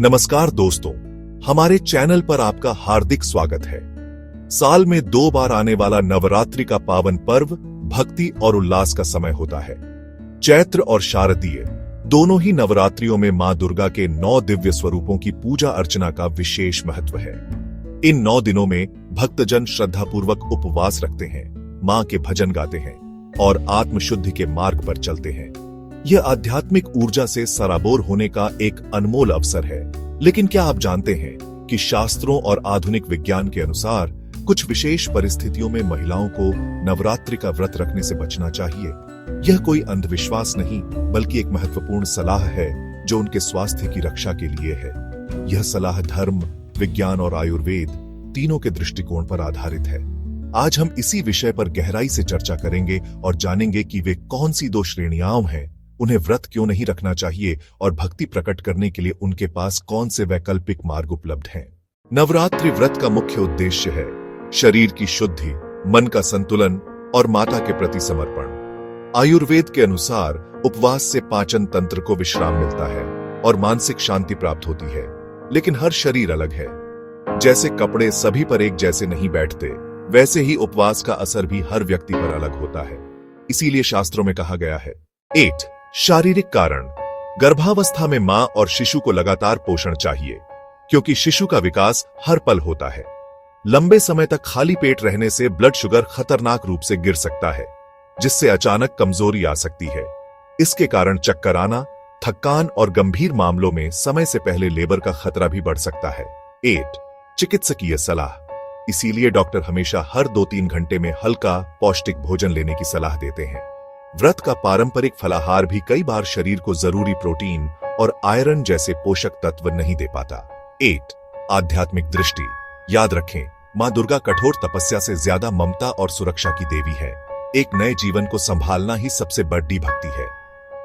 नमस्कार दोस्तों, हमारे चैनल पर आपका हार्दिक स्वागत है। साल में 2 बार आने वाला नवरात्रि का पावन पर्व भक्ति और उल्लास का समय होता है। चैत्र और शारदीय दोनों ही नवरात्रियों में मां दुर्गा के 9 दिव्य स्वरूपों की पूजा अर्चना का विशेष महत्व है। इन 9 दिनों में भक्तजन श्रद्धापूर्वक उपवास रखते हैं, मां के भजन गाते हैं और आत्मशुद्धि के मार्ग पर चलते हैं। यह आध्यात्मिक ऊर्जा से सराबोर होने का एक अनमोल अवसर है। लेकिन क्या आप जानते हैं कि शास्त्रों और आधुनिक विज्ञान के अनुसार कुछ विशेष परिस्थितियों में महिलाओं को नवरात्रि का व्रत रखने से बचना चाहिए? यह कोई अंधविश्वास नहीं, बल्कि एक महत्वपूर्ण सलाह है जो उनके स्वास्थ्य की रक्षा के लिए है। यह सलाह धर्म, विज्ञान और आयुर्वेद तीनों के दृष्टिकोण पर आधारित है। आज हम इसी विषय पर गहराई से चर्चा करेंगे और जानेंगे कि वे कौन सी 2 श्रेणियां हैं, उन्हें व्रत क्यों नहीं रखना चाहिए और भक्ति प्रकट करने के लिए उनके पास कौन से वैकल्पिक मार्ग उपलब्ध हैं। नवरात्रि व्रत का मुख्य उद्देश्य है शरीर की शुद्धि, मन का संतुलन और माता के प्रति समर्पण। आयुर्वेद के अनुसार उपवास से पाचन तंत्र को विश्राम मिलता है और मानसिक शांति प्राप्त होती है। लेकिन हर शरीर अलग है। जैसे कपड़े सभी पर एक जैसे नहीं बैठते, वैसे ही उपवास का असर भी हर व्यक्ति पर अलग होता है। इसीलिए शास्त्रों में कहा गया है 8 शारीरिक कारण। गर्भावस्था में मां और शिशु को लगातार पोषण चाहिए, क्योंकि शिशु का विकास हर पल होता है। लंबे समय तक खाली पेट रहने से ब्लड शुगर खतरनाक रूप से गिर सकता है, जिससे अचानक कमजोरी आ सकती है। इसके कारण चक्कर आना, थकान और गंभीर मामलों में समय से पहले लेबर का खतरा भी बढ़ सकता है। 8 चिकित्सकीय सलाह। इसीलिए डॉक्टर हमेशा हर 2-3 घंटे में हल्का पौष्टिक भोजन लेने की सलाह देते हैं। व्रत का पारंपरिक फलाहार भी कई बार शरीर को जरूरी प्रोटीन और आयरन जैसे पोषक तत्व नहीं दे पाता। 8 आध्यात्मिक दृष्टि। याद रखें, मां दुर्गा कठोर तपस्या से ज्यादा ममता और सुरक्षा की देवी है। एक नए जीवन को संभालना ही सबसे बड़ी भक्ति है।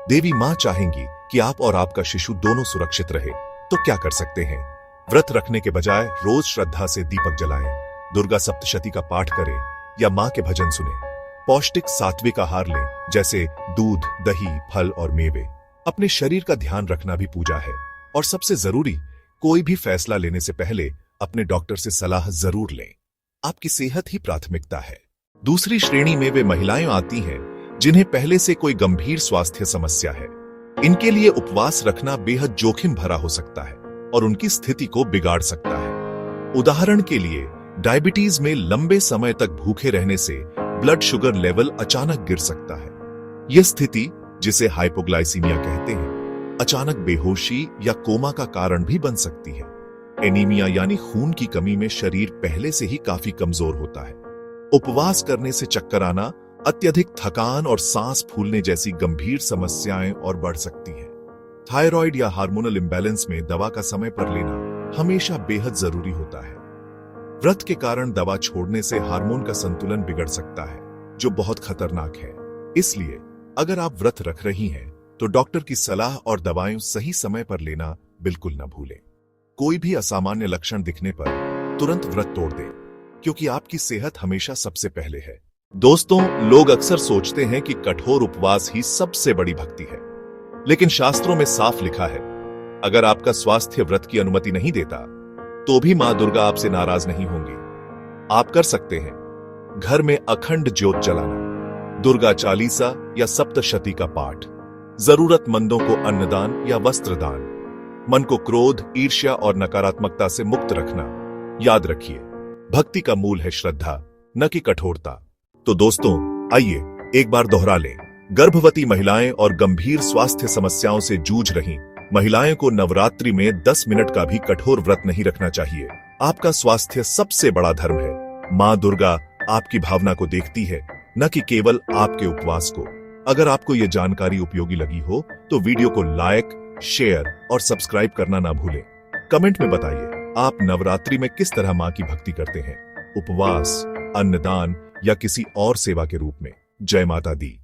देवी मां चाहेंगी कि आप और आपका शिशु दोनों सुरक्षित रहे, तो क्या कर सकते हैं? व्रत रखने के बजाय रोज श्रद्धा से दीपक जलाएं, दुर्गा सप्तशती का पाठ करें या मां के भजन सुने। पौष्टिक सात्विक आहार लें, जैसे दूध, दही, फल और मेवे। अपने शरीर का ध्यान रखना भी पूजा है। और सबसे जरूरी, कोई भी फैसला लेने से पहले अपने डॉक्टर से सलाह जरूर लें। आपकी सेहत ही प्राथमिकता है। दूसरी श्रेणी में वे महिलाएं आती हैं जिन्हें पहले से कोई गंभीर स्वास्थ्य समस्या है। इनके लिए उपवास रखना बेहद जोखिम भरा हो सकता है और उनकी स्थिति को बिगाड़ सकता है। उदाहरण के लिए, डायबिटीज में लंबे समय तक भूखे रहने से ब्लड शुगर लेवल अचानक गिर सकता है। यह स्थिति, जिसे हाइपोग्लाइसीमिया कहते हैं, अचानक बेहोशी या कोमा का कारण भी बन सकती है। एनीमिया यानी खून की कमी में शरीर पहले से ही काफी कमजोर होता है। उपवास करने से चक्कर आना, अत्यधिक थकान और सांस फूलने जैसी गंभीर समस्याएं और बढ़ सकती हैं। थायराइड या हार्मोनल इंबैलेंस में दवा का समय पर लेना हमेशा बेहद जरूरी होता है। व्रत के कारण दवा छोड़ने से हार्मोन का संतुलन बिगड़ सकता है, जो बहुत खतरनाक है। इसलिए अगर आप व्रत रख रही हैं, तो डॉक्टर की सलाह और दवाएं सही समय पर लेना बिल्कुल न भूलें। कोई भी असामान्य लक्षण दिखने पर तुरंत व्रत तोड़ दें, क्योंकि आपकी सेहत हमेशा सबसे पहले है। दोस्तों, लोग अक्सर सोचते हैं कि कठोर उपवास ही सबसे बड़ी भक्ति है, लेकिन शास्त्रों में साफ लिखा है, अगर आपका स्वास्थ्य व्रत की अनुमति नहीं देता, तो भी मां दुर्गा आपसे नाराज नहीं होंगी। आप कर सकते हैं घर में अखंड ज्योत जलाना, दुर्गा चालीसा या सप्तशती का पाठ, जरूरतमंदों को अन्नदान या वस्त्र दान, मन को क्रोध, ईर्ष्या और नकारात्मकता से मुक्त रखना। याद रखिए, भक्ति का मूल है श्रद्धा, न कि कठोरता। तो दोस्तों, आइए एक बार दोहरा लें। गर्भवती महिलाएं और गंभीर स्वास्थ्य समस्याओं से जूझ रही महिलाएं को नवरात्रि में 10 मिनट का भी कठोर व्रत नहीं रखना चाहिए। आपका स्वास्थ्य सबसे बड़ा धर्म है। मां दुर्गा आपकी भावना को देखती है, न कि केवल आपके उपवास को। अगर आपको यह जानकारी उपयोगी लगी हो, तो वीडियो को लाइक, शेयर और सब्सक्राइब करना ना भूलें। कमेंट में बताइए, आप नवरात्रि में किस तरह मां की भक्ति करते हैं, उपवास, अन्नदान या किसी और सेवा के रूप में। जय माता दी।